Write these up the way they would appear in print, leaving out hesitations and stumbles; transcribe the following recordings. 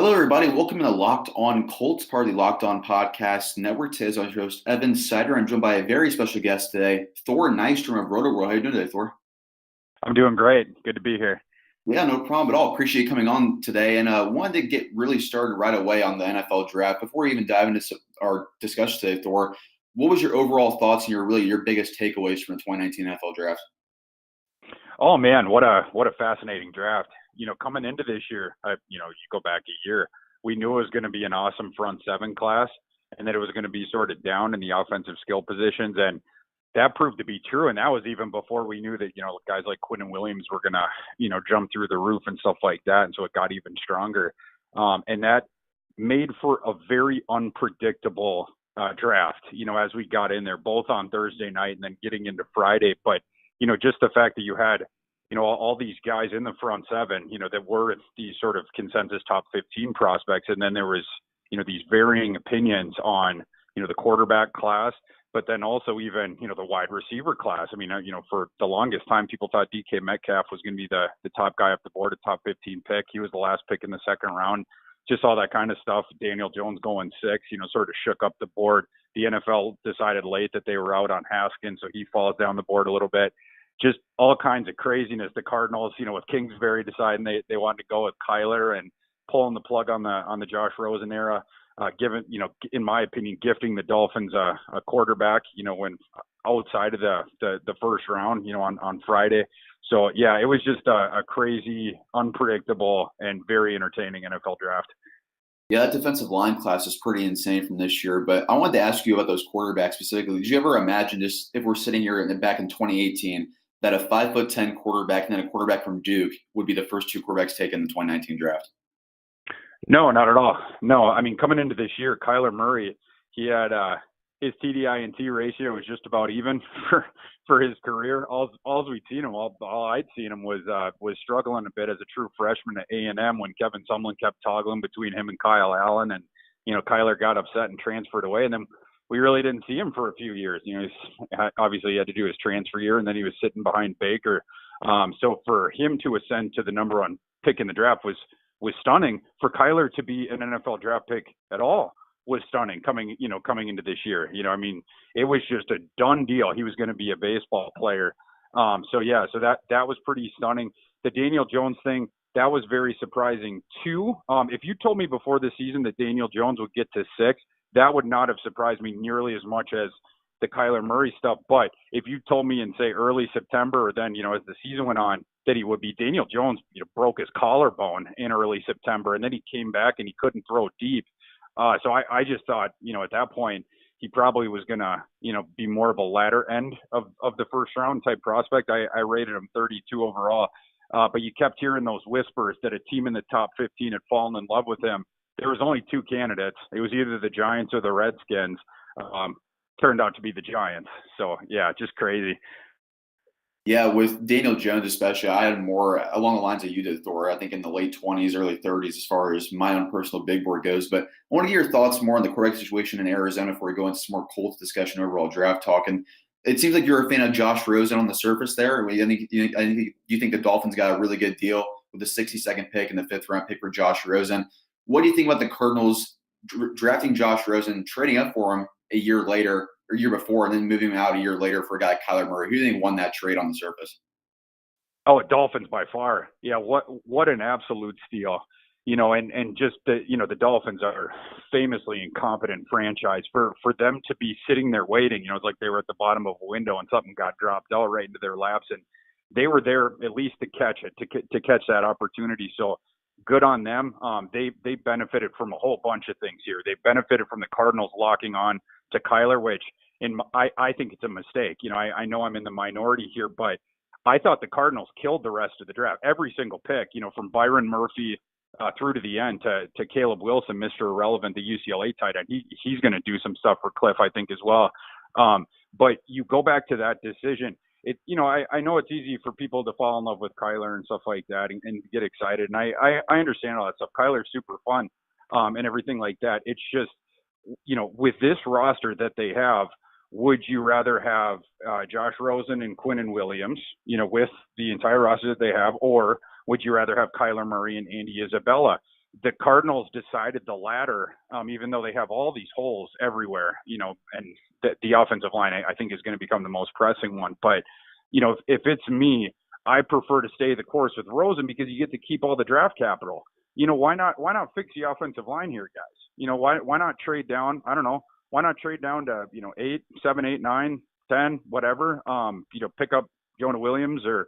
Hello, everybody. Welcome to Locked On Colts, part of the Locked On Podcast Network. Today's our host, Evan Sider. I'm joined by a very special guest today, Thor Nystrom of Rotoworld. How are you doing today, Thor? I'm doing great. Good to be here. Yeah, no problem at all. Appreciate you coming on today. And wanted to get really started right away on the NFL draft. Before we even dive into our discussion today, Thor, what was your overall thoughts and your biggest takeaways from the 2019 NFL draft? Oh man, what a fascinating draft. Coming into this year, you go back a year, we knew it was going to be an awesome front seven class, and that it was going to be sort of down in the offensive skill positions, and that proved to be true. And that was even before we knew that guys like Quinn Williams were going to jump through the roof and stuff like that. And so it got even stronger, and that made for a very unpredictable draft. As we got in there, both on Thursday night and then getting into Friday, but just the fact that you had, all these guys in the front seven, that were these sort of consensus top 15 prospects. And then there was, these varying opinions on, the quarterback class, but then also even, the wide receiver class. I mean, for the longest time, people thought DK Metcalf was going to be the top guy up the board, a top 15 pick. He was the last pick in the second round. Just all that kind of stuff. Daniel Jones going 6, sort of shook up the board. The NFL decided late that they were out on Haskins, so he falls down the board a little bit. Just all kinds of craziness. The Cardinals, with Kingsbury deciding they wanted to go with Kyler and pulling the plug on the Josh Rosen era, given, in my opinion, gifting the Dolphins a quarterback, when outside of the first round, on Friday. So yeah, it was just a crazy, unpredictable, and very entertaining NFL draft. Yeah, that defensive line class is pretty insane from this year. But I wanted to ask you about those quarterbacks specifically. Did you ever imagine, just if we're sitting here back in 2018, that a 5'10" quarterback and then a quarterback from Duke would be the first two quarterbacks taken in the 2019 draft? No, not at all. No, I mean, coming into this year, Kyler Murray, he had his TDI-INT ratio was just about even for his career. All we'd seen him, all I'd seen him was struggling a bit as a true freshman at A&M when Kevin Sumlin kept toggling between him and Kyle Allen, and Kyler got upset and transferred away, and then we really didn't see him for a few years. Obviously he had to do his transfer year, and then he was sitting behind Baker. So for him to ascend to the number one pick in the draft was stunning. For Kyler to be an NFL draft pick at all was stunning coming into this year. I mean, it was just a done deal. He was going to be a baseball player. So that was pretty stunning. The Daniel Jones thing, that was very surprising too. If you told me before the season that Daniel Jones would get to 6, that would not have surprised me nearly as much as the Kyler Murray stuff. But if you told me in, say, early September, or then, as the season went on, that he would be, Daniel Jones broke his collarbone in early September, and then he came back and he couldn't throw deep. So I just thought, at that point, he probably was going to, be more of a latter end of the first round type prospect. I rated him 32 overall. But you kept hearing those whispers that a team in the top 15 had fallen in love with him. There was only 2 candidates. It was either the Giants or the Redskins. Turned out to be the Giants. So, yeah, just crazy. Yeah, with Daniel Jones especially, I had more along the lines that you did, Thor. I think in the late 20s, early 30s as far as my own personal big board goes. But I want to get your thoughts more on the quarterback situation in Arizona before we go into some more Colts discussion, overall draft talk. And it seems like you're a fan of Josh Rosen on the surface there. I think you think the Dolphins got a really good deal with the 62nd pick and the 5th round pick for Josh Rosen. What do you think about the Cardinals drafting Josh Rosen, trading up for him a year later or year before, and then moving him out a year later for a guy like Kyler Murray? Who do you think won that trade on the surface? Oh, Dolphins by far. Yeah, what an absolute steal. And just the Dolphins are famously incompetent franchise. For them to be sitting there waiting, it's like they were at the bottom of a window and something got dropped all right into their laps, and they were there at least to catch it, to catch that opportunity. So good on them. They benefited from a whole bunch of things here. They benefited from the Cardinals locking on to Kyler, which I think it's a mistake. I know I'm in the minority here, but I thought the Cardinals killed the rest of the draft. Every single pick, from Byron Murphy through to the end to Caleb Wilson, Mr. Irrelevant, the UCLA tight end. He's going to do some stuff for Cliff, I think, as well. But you go back to that decision. I know it's easy for people to fall in love with Kyler and stuff like that and get excited. And I understand all that stuff. Kyler's super fun and everything like that. It's just, with this roster that they have, would you rather have Josh Rosen and Quinnen Williams, with the entire roster that they have, or would you rather have Kyler Murray and Andy Isabella? the Cardinals decided the latter, even though they have all these holes everywhere, and the offensive line, I think, is going to become the most pressing one. But, if it's me, I prefer to stay the course with Rosen because you get to keep all the draft capital. Why not fix the offensive line here, guys? Why not trade down? I don't know. Why not trade down to, 8, 7, 8, 9, 10, whatever, pick up Jonah Williams or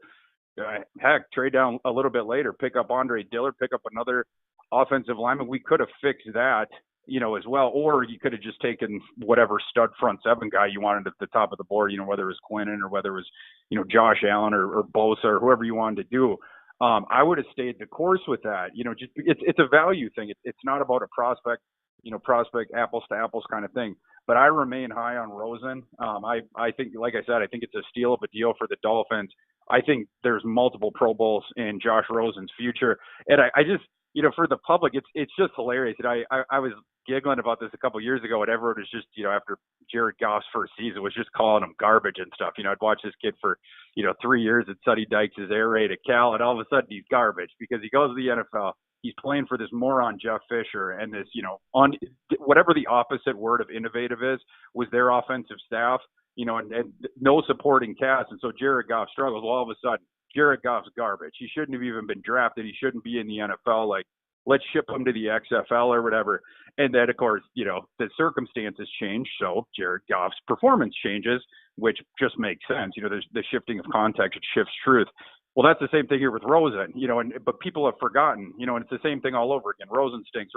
heck, trade down a little bit later, pick up Andre Dillard, pick up another offensive lineman. We could have fixed that, as well. Or you could have just taken whatever stud front seven guy you wanted at the top of the board, whether it was Quinnen or whether it was, Josh Allen or Bosa or whoever you wanted to do. I would have stayed the course with that. Just it's a value thing. It's not about a prospect, prospect apples to apples kind of thing. But I remain high on Rosen. I think, like I said, I think it's a steal of a deal for the Dolphins. I think there's multiple Pro Bowls in Josh Rosen's future. And I just, for the public, it's just hilarious. And I was giggling about this a couple of years ago, and everyone was just, after Jared Goff's first season, was just calling him garbage and stuff. I'd watch this kid for, 3 years at Sonny Dykes' air raid at Cal, and all of a sudden he's garbage because he goes to the NFL. He's playing for this moron Jeff Fisher, and this, whatever the opposite word of innovative is, was their offensive staff, and no supporting cast. And so Jared Goff struggles. Well, all of a sudden, Jared Goff's garbage. He shouldn't have even been drafted. He shouldn't be in the NFL. Like, let's ship him to the XFL or whatever. And then, of course, the circumstances change. So Jared Goff's performance changes, which just makes sense. There's the shifting of context, it shifts truth. Well, that's the same thing here with Rosen, but people have forgotten, and it's the same thing all over again. Rosen stinks.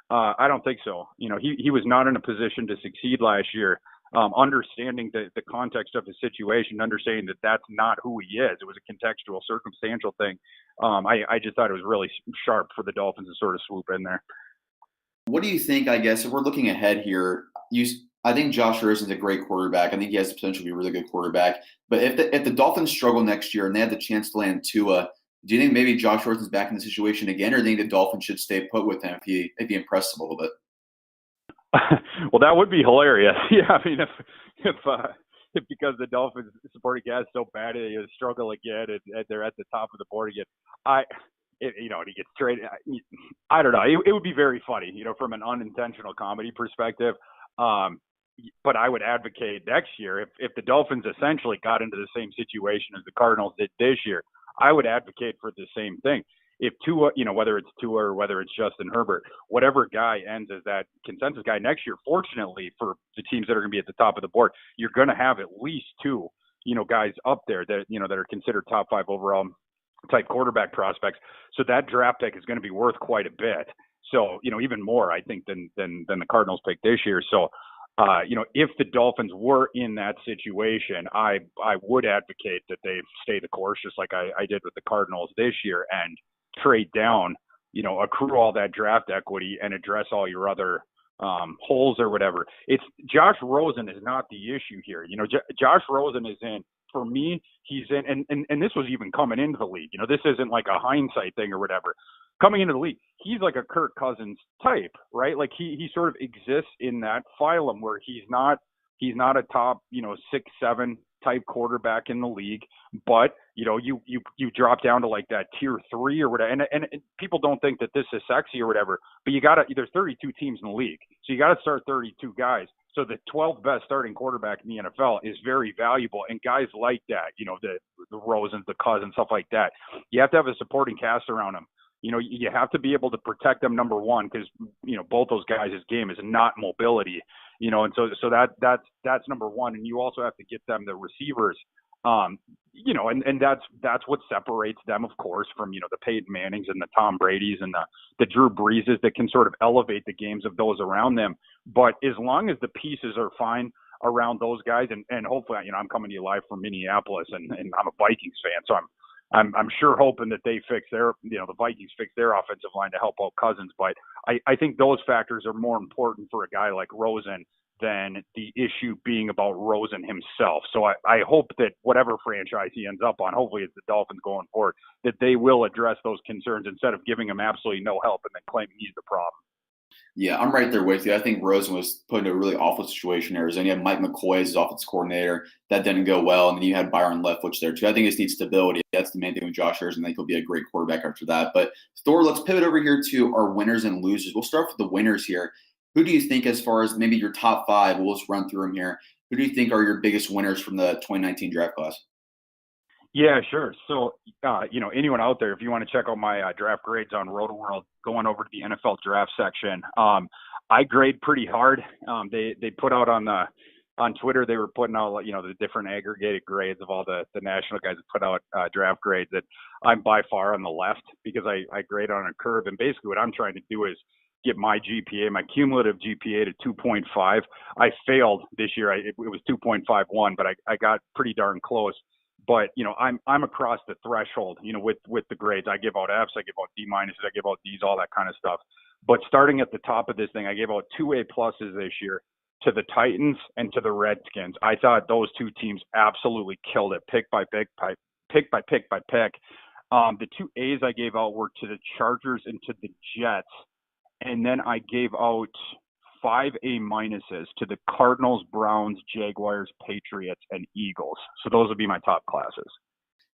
I don't think so. He was not in a position to succeed last year. Understanding the context of the situation, understanding that that's not who he is. It was a contextual, circumstantial thing. I just thought it was really sharp for the Dolphins to sort of swoop in there. What do you think, I guess, if we're looking ahead here, I think Josh Rosen's a great quarterback. I think he has the potential to be a really good quarterback. But if the Dolphins struggle next year and they have the chance to land Tua, do you think maybe Josh Rosen's back in the situation again, or do you think the Dolphins should stay put with him if he impressed a little bit? Well, that would be hilarious. Yeah, I mean, if because the Dolphins supporting cast is so bad, they struggle again, and they're at the top of the board again. And he gets traded. I don't know. It would be very funny, from an unintentional comedy perspective. But I would advocate next year if the Dolphins essentially got into the same situation as the Cardinals did this year, I would advocate for the same thing. If Tua, whether it's Tua or whether it's Justin Herbert, whatever guy ends as that consensus guy next year, fortunately for the teams that are going to be at the top of the board, you're going to have at least two, guys up there that, that are considered top 5 overall type quarterback prospects. So that draft pick is going to be worth quite a bit. So, even more, I think, than the Cardinals pick this year. So, if the Dolphins were in that situation, I would advocate that they stay the course, just like I did with the Cardinals this year, and trade down, accrue all that draft equity and address all your other holes or whatever. It's Josh Rosen is not the issue here. Josh Rosen is in. For me, he's in, and this was even coming into the league. This isn't like a hindsight thing or whatever. Coming into the league, he's like a Kirk Cousins type, right? Like he sort of exists in that phylum where he's not a top, 6, 7 type quarterback in the league, but you drop down to like that tier 3 or whatever. And people don't think that this is sexy or whatever, but there's 32 teams in the league, so you got to start 32 guys. So the 12th best starting quarterback in the NFL is very valuable. And guys like that, the Rosens, the Cousins, stuff like that, you have to have a supporting cast around them. You have to be able to protect them, number one, because, both those guys' game is not mobility, and so that's number one. And you also have to get them the receivers, and that's what separates them, of course, from, the Peyton Mannings and the Tom Bradys and the Drew Breeses that can sort of elevate the games of those around them. But as long as the pieces are fine around those guys, and hopefully, I'm coming to you live from Minneapolis, and I'm a Vikings fan, so I'm sure hoping that they fix the Vikings fix their offensive line to help out Cousins. But I think those factors are more important for a guy like Rosen than the issue being about Rosen himself. So I hope that whatever franchise he ends up on, hopefully it's the Dolphins going forward, that they will address those concerns instead of giving him absolutely no help and then claiming he's the problem. Yeah, I'm right there with you. I think Rosen was put in a really awful situation in Arizona. You had Mike McCoy as his offense coordinator. That didn't go well. And then you had Byron Leftwich there, too. I think it just needs stability. That's the main thing with Josh Rosen. I think he'll be a great quarterback after that. But Thor, let's pivot over here to our winners and losers. We'll start with the winners here. Who do you think, as far as maybe your top five, we'll just run through them here. Who do you think are your biggest winners from the 2019 draft class? Yeah, sure. So, anyone out there, if you want to check out my draft grades on Rotoworld, going over to the NFL draft section, I grade pretty hard. They put out on Twitter, they were putting out the different aggregated grades of all the national guys that put out draft grades. That I'm by far on the left because I grade on a curve, and basically what I'm trying to do is get my GPA, my cumulative GPA to 2.5. I failed this year. It was 2.51, but I got pretty darn close. But I'm across the threshold, with the grades. I give out Fs, I give out D minuses, I give out Ds, all that kind of stuff. But starting at the top of this thing, I gave out 2 A pluses this year to the Titans and to the Redskins. I thought those two teams absolutely killed it, pick by pick by pick by pick. The 2 A's I gave out were to the Chargers and to the Jets, and then I gave out 5 A minuses to the Cardinals, Browns, Jaguars, Patriots, and Eagles. So those would be my top classes.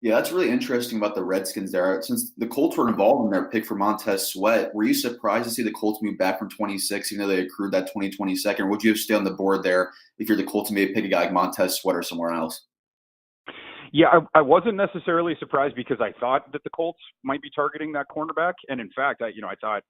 Yeah, that's really interesting about the Redskins there. Since the Colts were involved in their pick for Montez Sweat, were you surprised to see the Colts move back from 26, even though they accrued that 2022nd? Would you have stayed on the board there if you're the Colts and maybe pick a guy like Montez Sweat or somewhere else? Yeah, I wasn't necessarily surprised because I thought that the Colts might be targeting that cornerback. And in fact, I thought,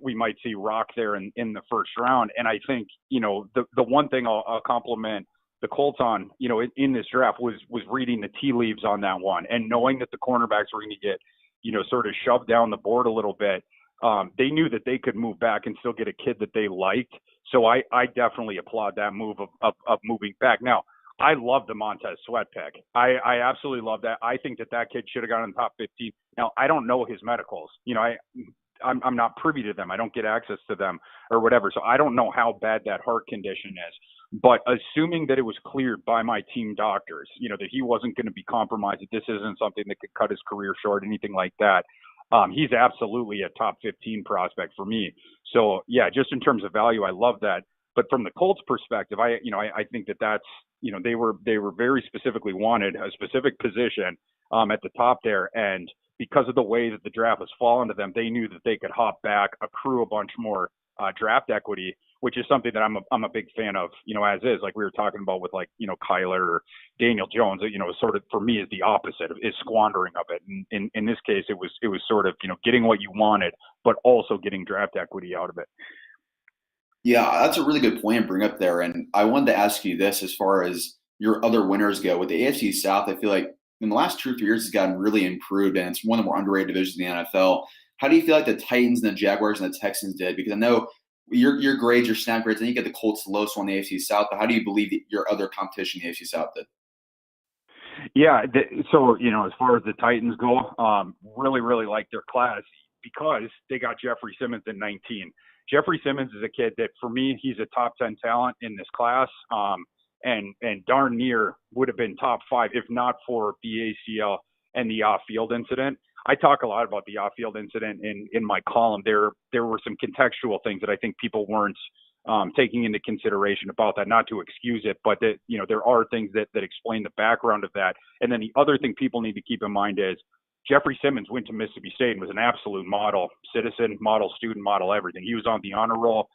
we might see Rock there in the first round. And I think, the one thing I'll compliment the Colts on, in this draft was reading the tea leaves on that one and knowing that the cornerbacks were going to get, sort of shoved down the board a little bit. They knew that they could move back and still get a kid that they liked. So I definitely applaud that move of moving back. Now, I love the Montez Sweat pick. I absolutely love that. I think that kid should have gone in the top 15. Now, I don't know his medicals. I'm not privy to them. I don't get access to them or whatever. So I don't know how bad that heart condition is. But assuming that it was cleared by my team doctors, that he wasn't going to be compromised, that this isn't something that could cut his career short, anything like that, he's absolutely a top 15 prospect for me. So, yeah, just in terms of value, I love that. But from the Colts perspective, I think that's, they were very specifically wanted a specific position at the top there. And because of the way that the draft was falling to them, they knew that they could hop back, accrue a bunch more draft equity, which is something that I'm a big fan of, as is, like we were talking about with Kyler or Daniel Jones, sort of for me is the opposite is squandering of it. And in this case, it was sort of, getting what you wanted, but also getting draft equity out of it. Yeah, that's a really good point to bring up there. And I wanted to ask you this as far as your other winners go. With the AFC South, I feel like in the last 2 or 3 years, it's gotten really improved, and it's one of the more underrated divisions in the NFL. How do you feel like the Titans and the Jaguars and the Texans did? Because I know your grades, your snap grades, and you get the Colts the lowest one in the AFC South, but how do you believe that your other competition in the AFC South did? Yeah. So, as far as the Titans go, really, really like their class because they got Jeffrey Simmons in 19. Jeffrey Simmons is a kid that, for me, he's a top 10 talent in this class, and darn near would have been top 5 if not for the ACL and the off-field incident. I talk a lot about the off-field incident in my column. There were some contextual things that I think people weren't taking into consideration about that, not to excuse it, but that, there are things that explain the background of that. And then the other thing people need to keep in mind is Jeffrey Simmons went to Mississippi State and was an absolute model citizen, model student, model everything. He was on the honor roll.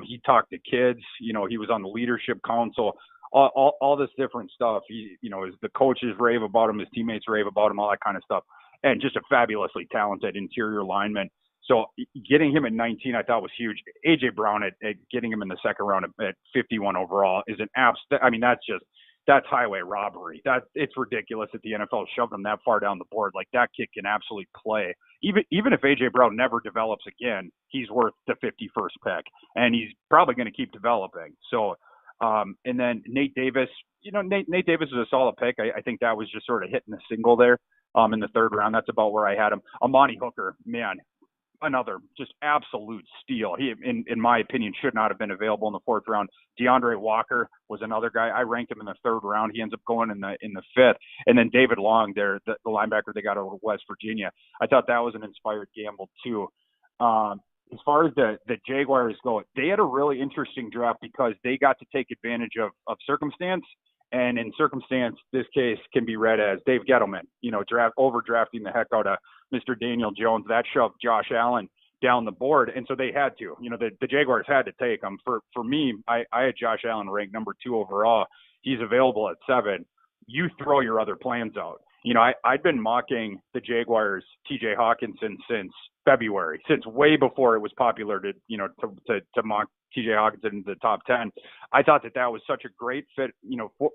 He talked to kids. He was on the leadership council. All this different stuff. As the coaches rave about him, his teammates rave about him, all that kind of stuff. And just a fabulously talented interior lineman. So getting him at 19, I thought was huge. A.J. Brown at getting him in the second round at 51 overall is an that's highway robbery. It's ridiculous that the NFL shoved him that far down the board. Like, that kid can absolutely play. Even if A.J. Brown never develops again, he's worth the 51st pick, and he's probably going to keep developing. So, and then Nate Davis, Nate Davis is a solid pick. I think that was just sort of hitting a single there in the third round. That's about where I had him. Amani Hooker, man, another just absolute steal. He, in my opinion, should not have been available in the fourth round. DeAndre Walker was another guy. I ranked him in the third round. He ends up going in the fifth. And then David Long there, the linebacker they got over West Virginia. I thought that was an inspired gamble too. as far as the Jaguars go, they had a really interesting draft because they got to take advantage of circumstance. And in circumstance, this case can be read as Dave Gettleman, overdrafting the heck out of Mr. Daniel Jones. That shoved Josh Allen down the board. And so they had to, the Jaguars had to take him. For me, I had Josh Allen ranked number 2 overall. He's available at 7. You throw your other plans out. I'd been mocking the Jaguars, TJ Hawkinson, since February, since way before it was popular to mock TJ Hawkinson in the top 10. I thought that was such a great fit,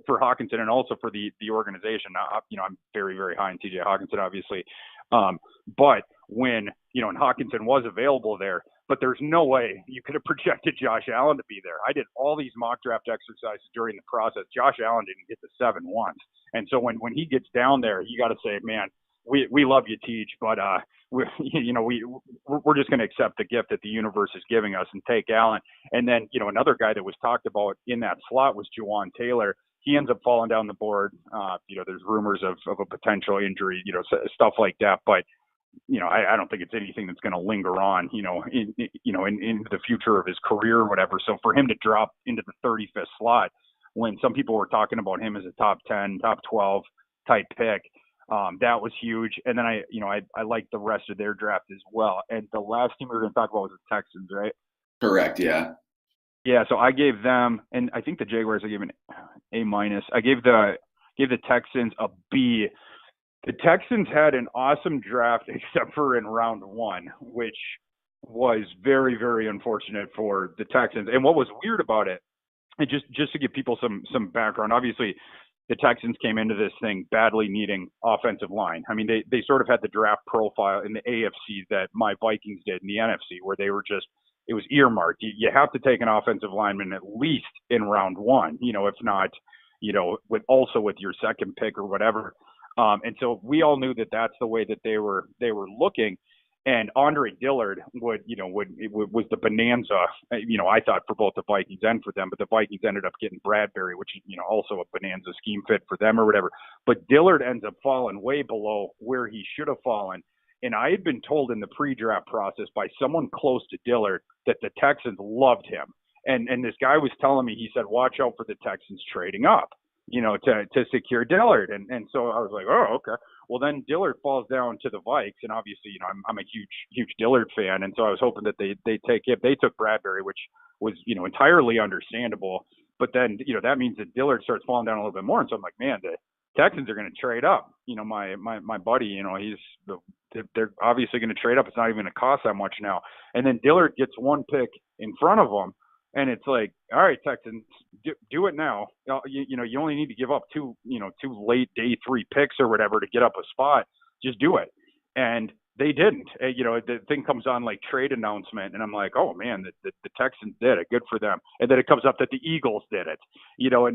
for Hawkinson and also for the organization. I'm very, very high in TJ Hawkinson, obviously. But when, and Hawkinson was available there, but there's no way you could have projected Josh Allen to be there. I did all these mock draft exercises during the process. Josh Allen didn't get to 7 once. And so when he gets down there, you got to say, man, we love you, Teach, but we're just going to accept the gift that the universe is giving us and take Allen. And then, another guy that was talked about in that slot was Juwan Taylor. He ends up falling down the board. There's rumors of a potential injury, stuff like that. But I don't think it's anything that's going to linger on, in the future of his career or whatever. So for him to drop into the 35th slot when some people were talking about him as a top 10, top 12 type pick, that was huge. And then I liked the rest of their draft as well. And the last team we were going to talk about was the Texans, right? Correct. Yeah. Yeah. So I gave them, and I think the Jaguars, I gave an A-. I gave the Texans a B. The Texans had an awesome draft except for in round 1, which was very, very unfortunate for the Texans. And what was weird about it, and just to give people some background, obviously the Texans came into this thing badly needing offensive line. I mean, they sort of had the draft profile in the AFC that my Vikings did in the NFC, where they were it was earmarked. You have to take an offensive lineman at least in round 1, if not, with your second pick or whatever. And so we all knew that that's the way that they were looking. And Andre Dillard was the bonanza, I thought, for both the Vikings and for them. But the Vikings ended up getting Bradbury, which is, also a bonanza scheme fit for them or whatever. But Dillard ends up falling way below where he should have fallen. And I had been told in the pre-draft process by someone close to Dillard that the Texans loved him. And this guy was telling me, he said, watch out for the Texans trading up, to secure Dillard. And so I was like, oh, okay. Well, then Dillard falls down to the Vikes. And obviously, I'm a huge Dillard fan. And so I was hoping that they take him. They took Bradbury, which was, entirely understandable. But then, that means that Dillard starts falling down a little bit more. And so I'm like, man, the Texans are going to trade up. My buddy, they're obviously going to trade up. It's not even going to cost that much now. And then Dillard gets one pick in front of them. And it's like, all right, Texans, do it now. You only need to give up two late day 3 picks or whatever to get up a spot. Just do it. And they didn't. The thing comes on like trade announcement, and I'm like, oh man, the Texans did it. Good for them. And then it comes up that the Eagles did it,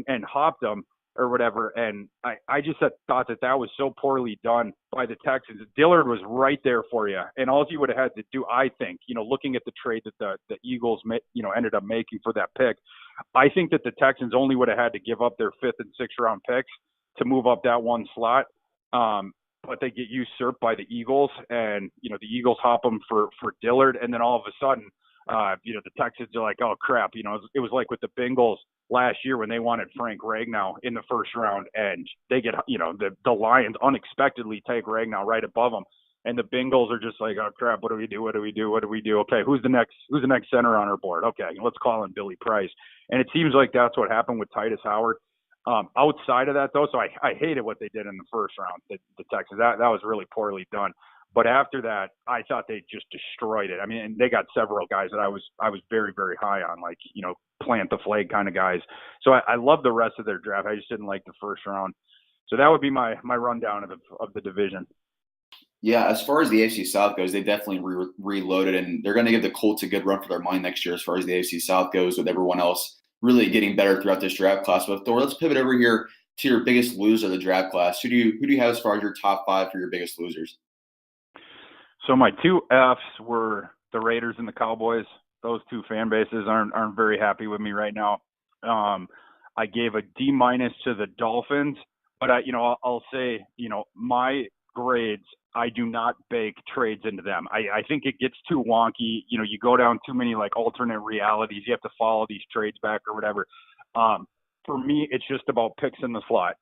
and hopped them or whatever. And I just thought that was so poorly done by the Texans. Dillard was right there for you. And all you would have had to do, I think, looking at the trade that the Eagles, ended up making for that pick, I think that the Texans only would have had to give up their 5th and 6th round picks to move up that one slot. But they get usurped by the Eagles, and, the Eagles hop them for Dillard. And then all of a sudden, the Texans are like, oh crap. It was like with the Bengals last year when they wanted Frank Ragnow in the 1st round, and they get, the Lions unexpectedly take Ragnow right above them. And the Bengals are just like, oh crap, what do we do? What do we do? What do we do? Okay, who's the next center on our board? Okay, let's call in Billy Price. And it seems like that's what happened with Titus Howard. Outside of that, though, so I hated what they did in the 1st round, the Texans. That was really poorly done. But after that, I thought they just destroyed it. I mean, and they got several guys that I was very, very high on, like, plant the flag kind of guys. So I love the rest of their draft. I just didn't like the 1st round. So that would be my rundown of the division. Yeah, as far as the AFC South goes, they definitely reloaded, and they're going to give the Colts a good run for their money next year as far as the AFC South goes, with everyone else really getting better throughout this draft class. But Thor, let's pivot over here to your biggest loser of the draft class. Who do you have as far as your top 5 for your biggest losers? So my 2 Fs were the Raiders and the Cowboys. Those 2 fan bases aren't very happy with me right now. I gave a D- to the Dolphins, but I'll say, my grades, I do not bake trades into them. I think it gets too wonky. You go down too many like alternate realities. You have to follow these trades back or whatever. For me, it's just about picks in the slot.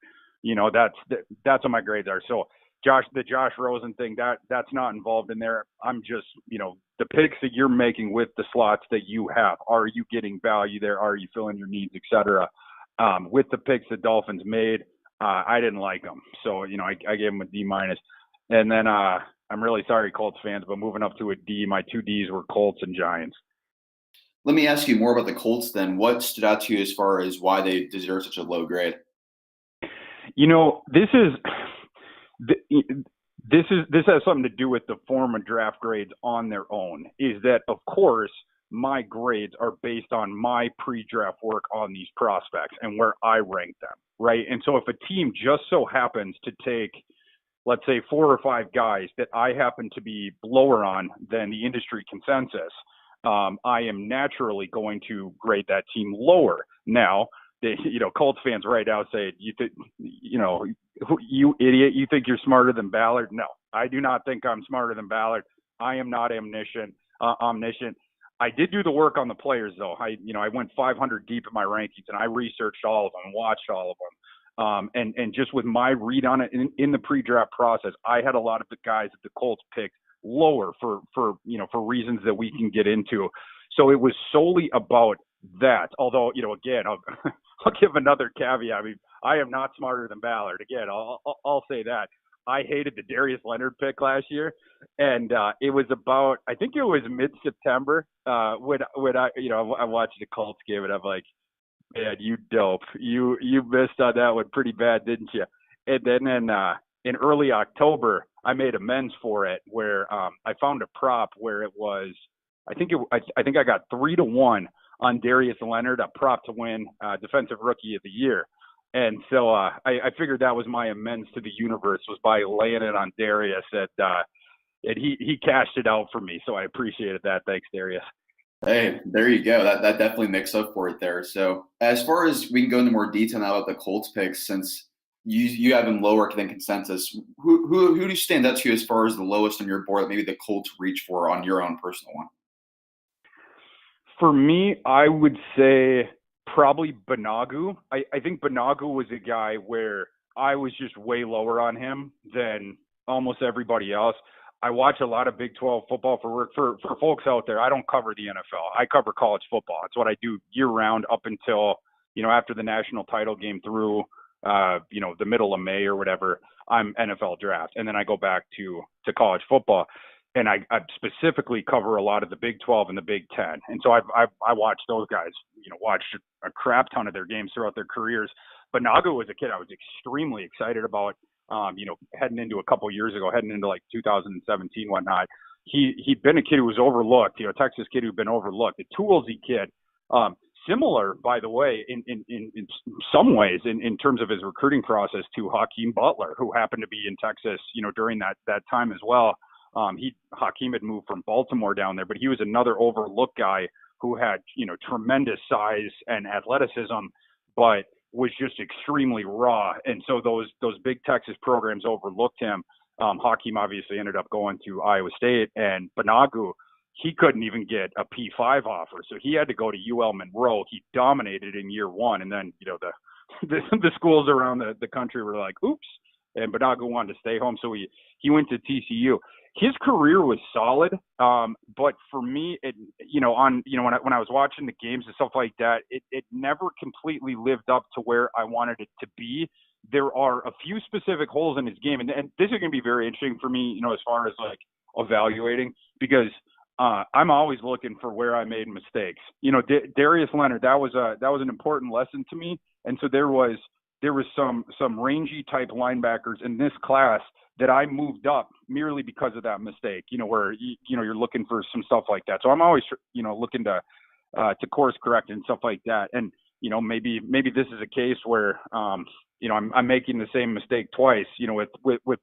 That's what my grades are. So the Josh Rosen thing, that's not involved in there. I'm just, the picks that you're making with the slots that you have, are you getting value there? Are you filling your needs, et cetera? With the picks the Dolphins made, I didn't like them. So, I gave them a D minus. And then I'm really sorry, Colts fans, but moving up to a D, my two Ds were Colts and Giants. Let me ask you more about the Colts then. What stood out to you as far as why they deserve such a low grade? This has something to do with the form of draft grades on their own. Is that, of course, my grades are based on my pre-draft work on these prospects and where I rank them, right? And so if a team just so happens to take, let's say, 4 or 5 guys that I happen to be lower on than the industry consensus, I am naturally going to grade that team lower. Now, Colts fans right now say, you idiot, you think you're smarter than Ballard? No, I do not think I'm smarter than Ballard. I am not omniscient. I did do the work on the players, though. I went 500 deep in my rankings, and I researched all of them, watched all of them. And just with my read on it in the pre-draft process, I had a lot of the guys that the Colts picked lower for reasons that we can get into. So it was solely about that. Although, again, I'll give another caveat. I mean, I am not smarter than Ballard. Again, I'll say that. I hated the Darius Leonard pick last year, and it was about, I think it was mid-September when I watched the Colts game, and I'm like, man, you dope. You missed on that one pretty bad, didn't you? And then in early October, I made amends for it, where I found a prop where it was, I think I got 3-1 on Darius Leonard, a prop to win Defensive Rookie of the Year. And so I figured that was my amends to the universe, was by laying it on Darius, and he cashed it out for me. So I appreciated that. Thanks, Darius. Hey, there you go. That definitely makes up for it there. So as far as we can go into more detail now about the Colts picks, since you have them lower than consensus, who do you stand up to as far as the lowest on your board that maybe the Colts reach for on your own personal one? For me, I would say probably Banagu. I think Banagu was a guy where I was just way lower on him than almost everybody else. I watch a lot of Big 12 football for work. For folks out there, I don't cover the NFL. I cover college football. It's what I do year round up until, after the national title game through, the middle of May or whatever, I'm NFL draft. And then I go back to college football. And I specifically cover a lot of the Big 12 and the Big 10. And so I watched those guys, watched a crap ton of their games throughout their careers. But Nagu was a kid I was extremely excited about, heading into a couple of years ago, heading into like 2017, whatnot. He'd been a kid who was overlooked, a Texas kid who'd been overlooked, a toolsy kid. Similar, by the way, in some ways, in terms of his recruiting process, to Hakeem Butler, who happened to be in Texas, during that time as well. Hakeem had moved from Baltimore down there, but he was another overlooked guy who had, tremendous size and athleticism, but was just extremely raw. And so those big Texas programs overlooked him. Hakeem obviously ended up going to Iowa State, and Banagu, he couldn't even get a P5 offer. So he had to go to UL Monroe. He dominated in year one. And then, the schools around the country were like, oops. And Banagu wanted to stay home. So he went to TCU. His career was solid, but for me, when I was watching the games and stuff like that, it never completely lived up to where I wanted it to be. There are a few specific holes in his game, and this is going to be very interesting for me, as far as like evaluating, because I'm always looking for where I made mistakes. Darius Leonard, that was an important lesson to me, and so there was some rangy type linebackers in this class that I moved up merely because of that mistake, where, you're looking for some stuff like that. So I'm always, looking to course correct and stuff like that. And, maybe this is a case where, I'm making the same mistake twice, with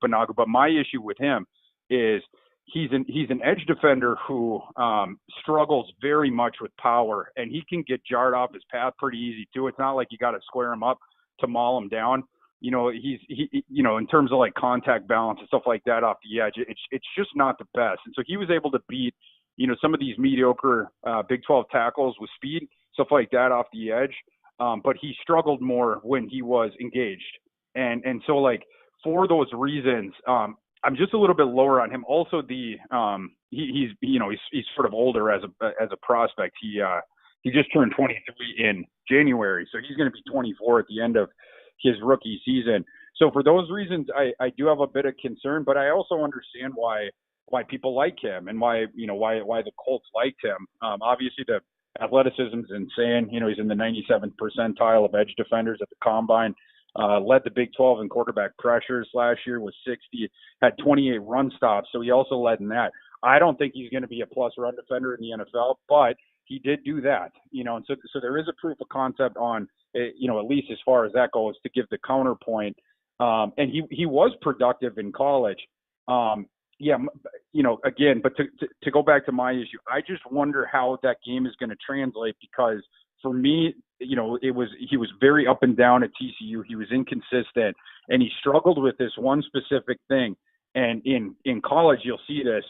Banagu. But my issue with him is he's an edge defender who struggles very much with power, and he can get jarred off his path pretty easy too. It's not like you got to square him up to maul him down. in terms of like contact balance and stuff like that off the edge, it's just not the best. And so he was able to beat, some of these mediocre Big 12 tackles with speed, stuff like that off the edge. But he struggled more when he was engaged. And so like for those reasons, I'm just a little bit lower on him. Also, he's sort of older as a prospect. He just turned 23 in January, so he's going to be 24 at the end of his rookie season. So for those reasons, I do have a bit of concern, but I also understand why people like him and why the Colts liked him. Obviously the athleticism is insane. He's in the 97th percentile of edge defenders at the combine. Led the Big 12 in quarterback pressures last year with 60, had 28 run stops. So he also led in that. I don't think he's going to be a plus run defender in the NFL, but he did do that, and so there is a proof of concept on, at least as far as that goes, to give the counterpoint. And he was productive in college. Again, but to go back to my issue, I just wonder how that game is going to translate, because for me, he was very up and down at TCU. He was inconsistent, and he struggled with this one specific thing. And in college, you'll see this,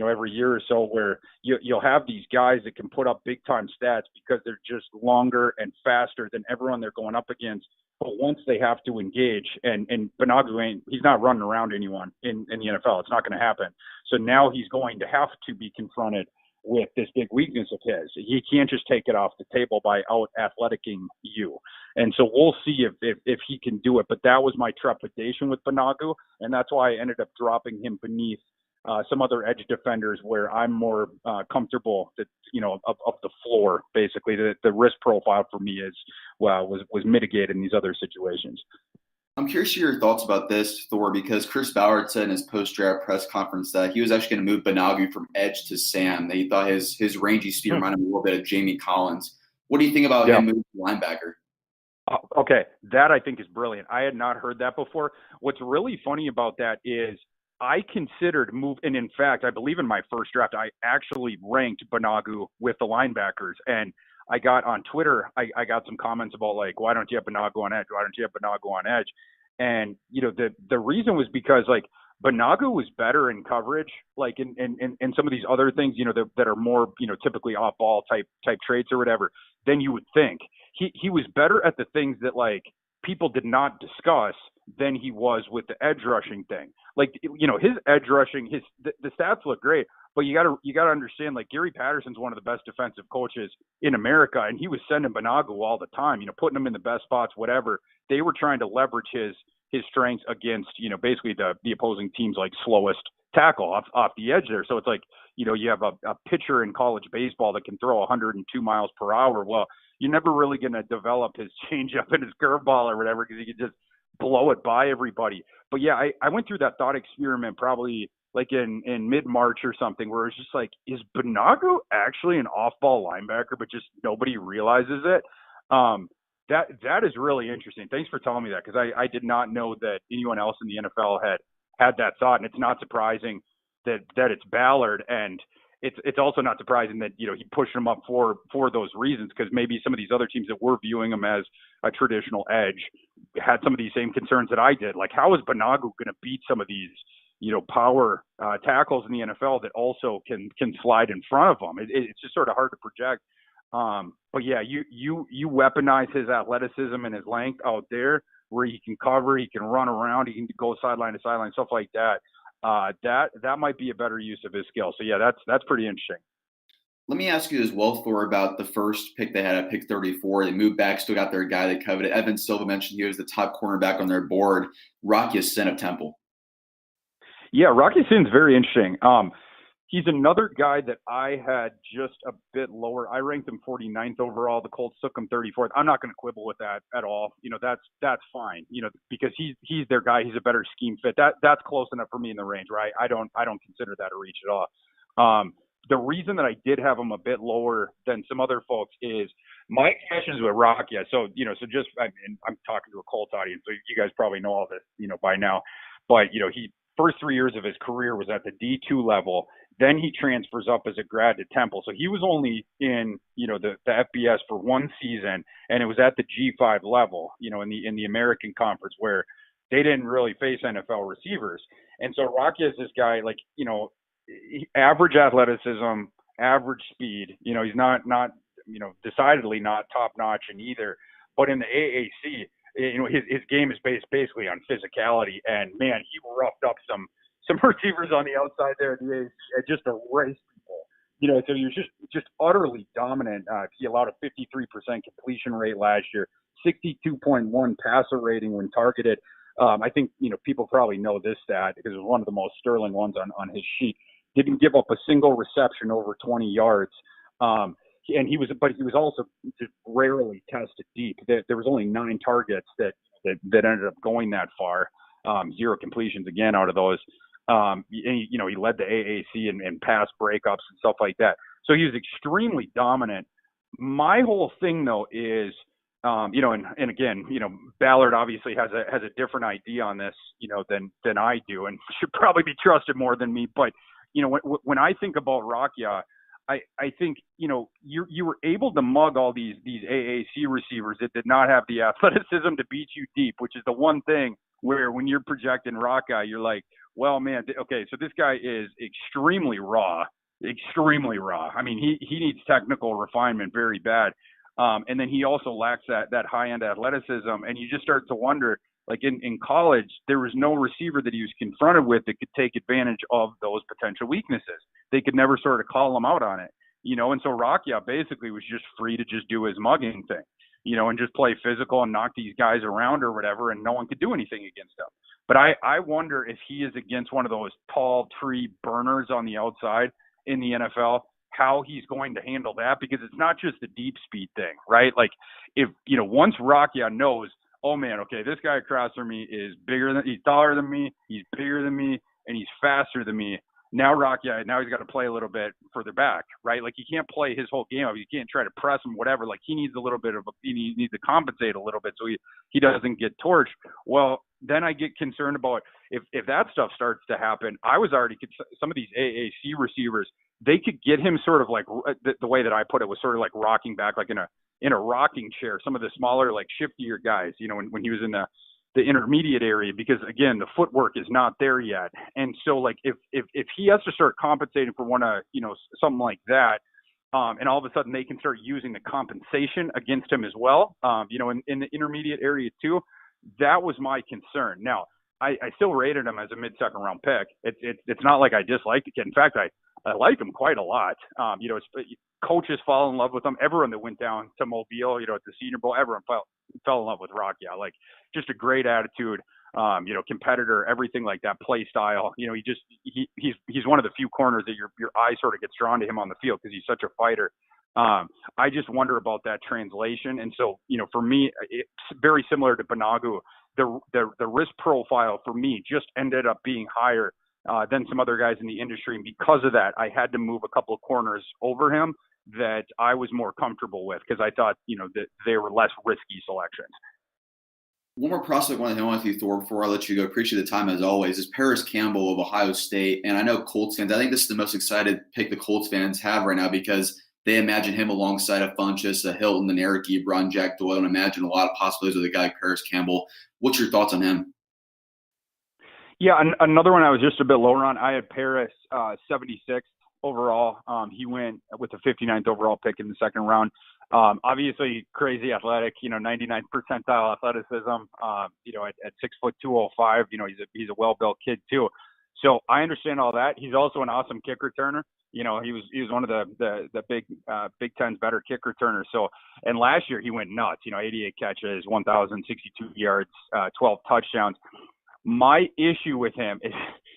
every year or so, where you'll have these guys that can put up big time stats because they're just longer and faster than everyone they're going up against. But once they have to engage, and Banagu he's not running around anyone in the NFL. It's not going to happen. So now he's going to have to be confronted with this big weakness of his. He can't just take it off the table by out athleticing you. And so we'll see if he can do it. But that was my trepidation with Banagu, and that's why I ended up dropping him beneath some other edge defenders where I'm more comfortable that, of the floor, basically. The risk profile for me was mitigated in these other situations. I'm curious to your thoughts about this, Thor, because Chris Ballard said in his post-draft press conference that he was actually going to move Banagu from edge to Sam. That he thought his rangy speed reminded him a little bit of Jamie Collins. What do you think about him moving to linebacker? Okay, that I think is brilliant. I had not heard that before. What's really funny about that is I considered and in fact, I believe in my first draft, I actually ranked Banagu with the linebackers. And I got on Twitter, I got some comments about like, why don't you have Banagu on edge? Why don't you have Banagu on edge? And, the reason was because like Banagu was better in coverage, like in some of these other things, that are more, typically off ball type traits or whatever, than you would think. He was better at the things that like people did not discuss than he was with the edge rushing thing. Like, his edge rushing, the stats look great, but you gotta understand, like, Gary Patterson's one of the best defensive coaches in America, and he was sending Banagu all the time, putting him in the best spots, whatever. They were trying to leverage his strengths against, basically the opposing team's like slowest tackle off the edge there. So it's like, you have a pitcher in college baseball that can throw 102 miles per hour. Well, you're never really going to develop his changeup and his curveball or whatever, because he can just blow it by everybody. But yeah, I went through that thought experiment probably like in mid-March or something, where it's just like, is Banagu actually an off-ball linebacker, but just nobody realizes it? That is really interesting. Thanks for telling me that, because I did not know that anyone else in the NFL had that thought, and it's not surprising that it's Ballard, and it's also not surprising that he pushed him up for those reasons, because maybe some of these other teams that were viewing him as a traditional edge had some of these same concerns that I did. Like, how is Banagu going to beat some of these power tackles in the NFL that also can slide in front of them? It's just sort of hard to project. But yeah, you weaponize his athleticism and his length out there, where he can cover, he can run around, he can go sideline to sideline, stuff like that. That might be a better use of his skill. So yeah, that's pretty interesting. Let me ask you as well, Thor, about the first pick they had at pick 34. They moved back, still got their guy they coveted. Evan Silva mentioned he was the top cornerback on their board. Rocky Sin of Temple. Yeah, Rocky Sin's very interesting. He's another guy that I had just a bit lower. I ranked him 49th overall. The Colts took him 34th. I'm not going to quibble with that at all. That's fine. Because he's their guy. He's a better scheme fit. That's close enough for me in the range, right? I don't consider that a reach at all. The reason that I did have him a bit lower than some other folks is my connections with Rocky. So just I'm talking to a Colts audience, so you guys probably know all this, by now. But he first 3 years of his career was at the D2 level. Then he transfers up as a grad to Temple. So he was only in, the FBS for one season, and it was at the G5 level, in the American Conference, where they didn't really face NFL receivers. And so Rocky is this guy, like, average athleticism, average speed. He's not decidedly not top notch in either. But in the AAC, his game is based basically on physicality. And man, he roughed up some receivers on the outside there in the AAC and just erased people. So he was just utterly dominant. He allowed a 53% completion rate last year, 62.1 passer rating when targeted. I think, people probably know this stat because it was one of the most sterling ones on his sheet. Didn't give up a single reception over 20 yards. And he was also just rarely tested deep. There was only 9 targets that ended up going that far. 0 completions again out of those. And, he led the AAC in pass breakups and stuff like that. So he was extremely dominant. My whole thing though is, and again, Ballard obviously has a different idea on this, than I do, and should probably be trusted more than me. But, when I think about Rakia, I think, you were able to mug all these AAC receivers that did not have the athleticism to beat you deep, which is the one thing where when you're projecting Rakia, you're like, well, man, okay, so this guy is extremely raw. I mean, he needs technical refinement very bad. And then he also lacks that high-end athleticism. And you just start to wonder, like in college, there was no receiver that he was confronted with that could take advantage of those potential weaknesses. They could never sort of call him out on it, and so Rakia basically was just free to just do his mugging thing, and just play physical and knock these guys around or whatever, and no one could do anything against him. But I wonder if he is against one of those tall tree burners on the outside in the NFL, how he's going to handle that, because it's not just the deep speed thing, right? Like if, once Rakia knows, oh man, okay, this guy across from me he's taller than me, he's bigger than me, and he's faster than me. Now he's got to play a little bit further back, right? Like he can't play his whole game up. You can't try to press him, whatever. Like he needs he needs to compensate a little bit so he doesn't get torched. Well, then I get concerned about if that stuff starts to happen. I was already some of these AAC receivers, they could get him sort of like the way that I put it was sort of like rocking back, like in a rocking chair. Some of the smaller, like shiftier guys, when he was in the intermediate area, because again, the footwork is not there yet. And so like if he has to start compensating for something like that, and all of a sudden they can start using the compensation against him as well, in the intermediate area too, that was my concern. Now, I still rated him as a mid-second round pick. It's not like I disliked the kid. In fact, I like him quite a lot. Coaches fall in love with him. Everyone that went down to Mobile, at the Senior Bowl, everyone fell in love with Rakia. Like just a great attitude, competitor, everything like that, play style. He's one of the few corners that your eye sort of gets drawn to him on the field because he's such a fighter. I just wonder about that translation. And so, for me, it's very similar to Banagu. The risk profile for me just ended up being higher than some other guys in the industry. And because of that, I had to move a couple of corners over him that I was more comfortable with because I thought, that they were less risky selections. One more prospect I want to hit on with you, Thor, before I let you go. Appreciate the time as always. Is Paris Campbell of Ohio State. And I know Colts fans, I think this is the most excited pick the Colts fans have right now because they imagine him alongside a Funchess, a Hilton, and Eric Ebron, Jack Doyle, and imagine a lot of possibilities with a guy like Paris Campbell. What's your thoughts on him? Yeah, another one I was just a bit lower on. I had Paris 76th overall. He went with the 59th overall pick in the second round. Obviously crazy athletic, 99th percentile athleticism, at 6'2", 205, he's a well-built kid too. So I understand all that. He's also an awesome kick returner. He was one of the Big Ten's better kick returners. So, and last year he went nuts, 88 catches, 1,062 yards, 12 touchdowns. My issue with him is,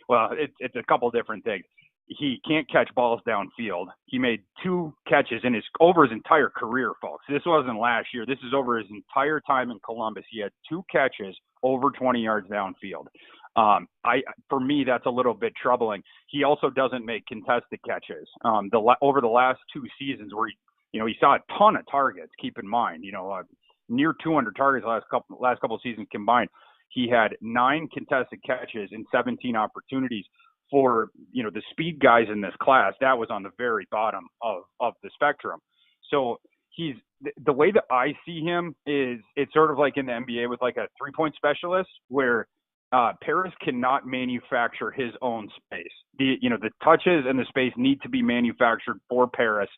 well, it's a couple different things. He can't catch balls downfield. He made 2 catches over his entire career, folks. This wasn't last year. This is over his entire time in Columbus. He had 2 catches over 20 yards downfield. For me, that's a little bit troubling. He also doesn't make contested catches. Over the last 2 seasons where he saw a ton of targets, keep in mind, near 200 targets last couple of seasons combined. He had 9 contested catches in 17 opportunities. for, the speed guys in this class, that was on the very bottom of the spectrum. So the way that I see him is it's sort of like in the NBA with like a 3-point specialist where Paris cannot manufacture his own space. The touches and the space need to be manufactured for Paris.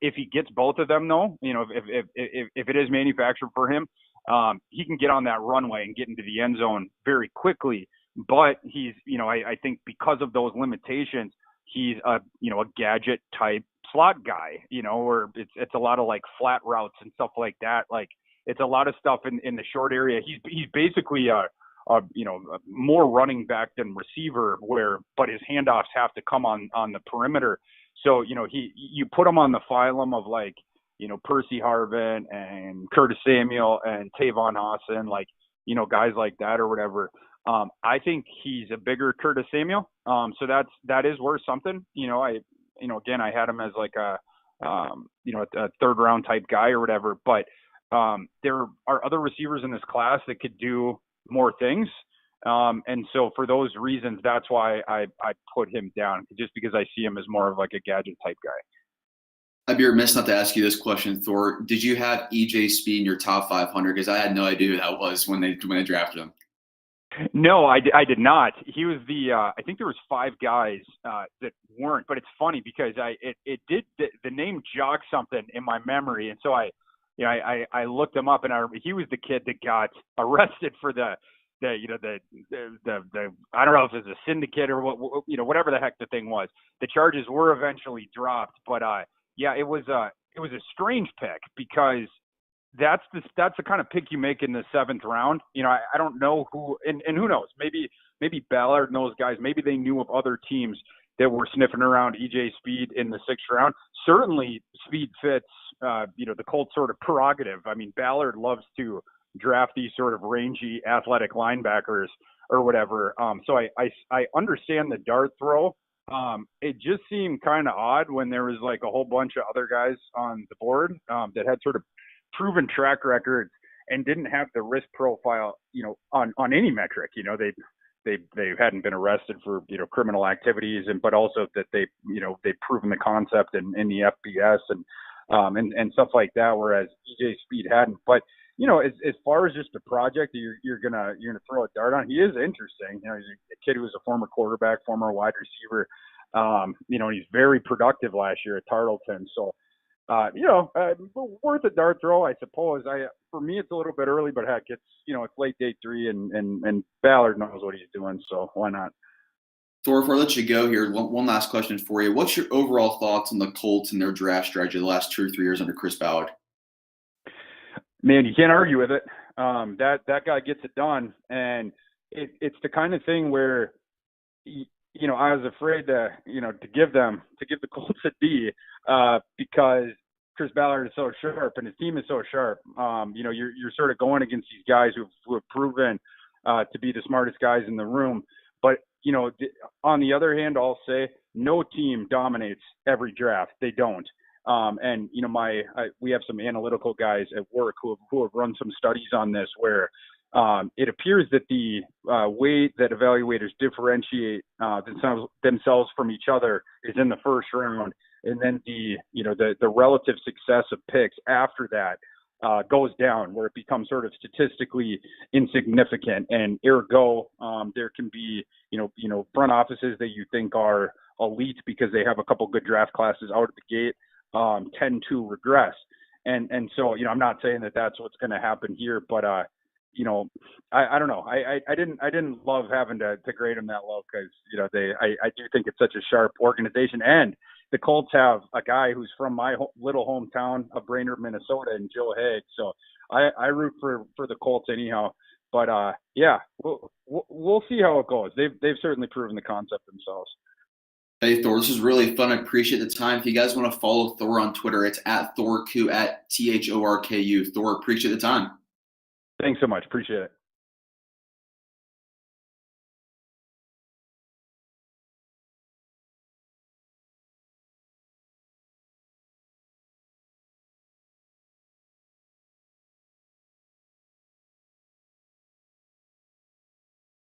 If he gets both of them, though, if it is manufactured for him, he can get on that runway and get into the end zone very quickly. But he's, I think because of those limitations, he's a gadget type slot guy, where it's a lot of like flat routes and stuff like that. Like it's a lot of stuff in the short area. He's basically a more running back than receiver but his handoffs have to come on the perimeter. So, you put him on the phylum of like, Percy Harvin and Curtis Samuel and Tavon Austin, like, guys like that or whatever. I think he's a bigger Curtis Samuel. So that is worth something. Again, I had him as like a 3rd round type guy or whatever, but there are other receivers in this class that could do more things. And so for those reasons, that's why I put him down, just because I see him as more of like a gadget type guy. I'd be remiss not to ask you this question, Thor. Did you have EJ Speed in your top 500? Because I had no idea who that was when they drafted him. No, I did not. He was I think there was 5 guys that weren't, but it's funny because the name jogged something in my memory. And so I looked him up and he was the kid that got arrested for the I don't know if it was a syndicate or whatever the heck the thing was. The charges were eventually dropped, but it was a strange pick because that's the kind of pick you make in the 7th round. I don't know who, and who knows, maybe Ballard and those guys, maybe they knew of other teams that were sniffing around EJ Speed in the 6th round. Certainly Speed fits, the Colts sort of prerogative. I mean, Ballard loves to draft these sort of rangy athletic linebackers or whatever. So I understand the dart throw. It just seemed kind of odd when there was like a whole bunch of other guys on the board that had sort of proven track records and didn't have the risk profile, on any metric. They hadn't been arrested for, criminal activities, but also that they've proven the concept in the FBS and stuff like that, whereas EJ Speed hadn't. But as far as just a project that you're gonna throw a dart on, he is interesting. He's a kid who was a former quarterback, former wide receiver. He's very productive last year at Tarleton. So, worth a dart throw, I suppose. For me, it's a little bit early, but heck, it's late day 3, and Ballard knows what he's doing, so why not? Thor, before I let you go here, one last question for you. What's your overall thoughts on the Colts and their draft strategy the last 2 or 3 years under Chris Ballard? Man, you can't argue with it. That guy gets it done, and it's the kind of thing where I was afraid to give the Colts a D because Chris Ballard is so sharp and his team is so sharp. You're sort of going against these guys who have proven to be the smartest guys in the room. But on the other hand, I'll say no team dominates every draft. They don't. We have some analytical guys at work who have run some studies on this where it appears that the way that evaluators differentiate themselves from each other is in the 1st round, and then the relative success of picks after that goes down, where it becomes sort of statistically insignificant, and ergo there can be front offices that you think are elite because they have a couple good draft classes out of the gate tend to regress, and so I'm not saying that that's what's going to happen here, but I don't know. I didn't love having to grade them that low because I do think it's such a sharp organization, and the Colts have a guy who's from my little hometown of Brainerd, Minnesota, and Joe Haig. So I root for the Colts anyhow. But we'll see how it goes. They've certainly proven the concept themselves. Hey, Thor, this is really fun. I appreciate the time. If you guys want to follow Thor on Twitter, it's @ThorQ, @THORKU. Thor, appreciate the time. Thanks so much. Appreciate it.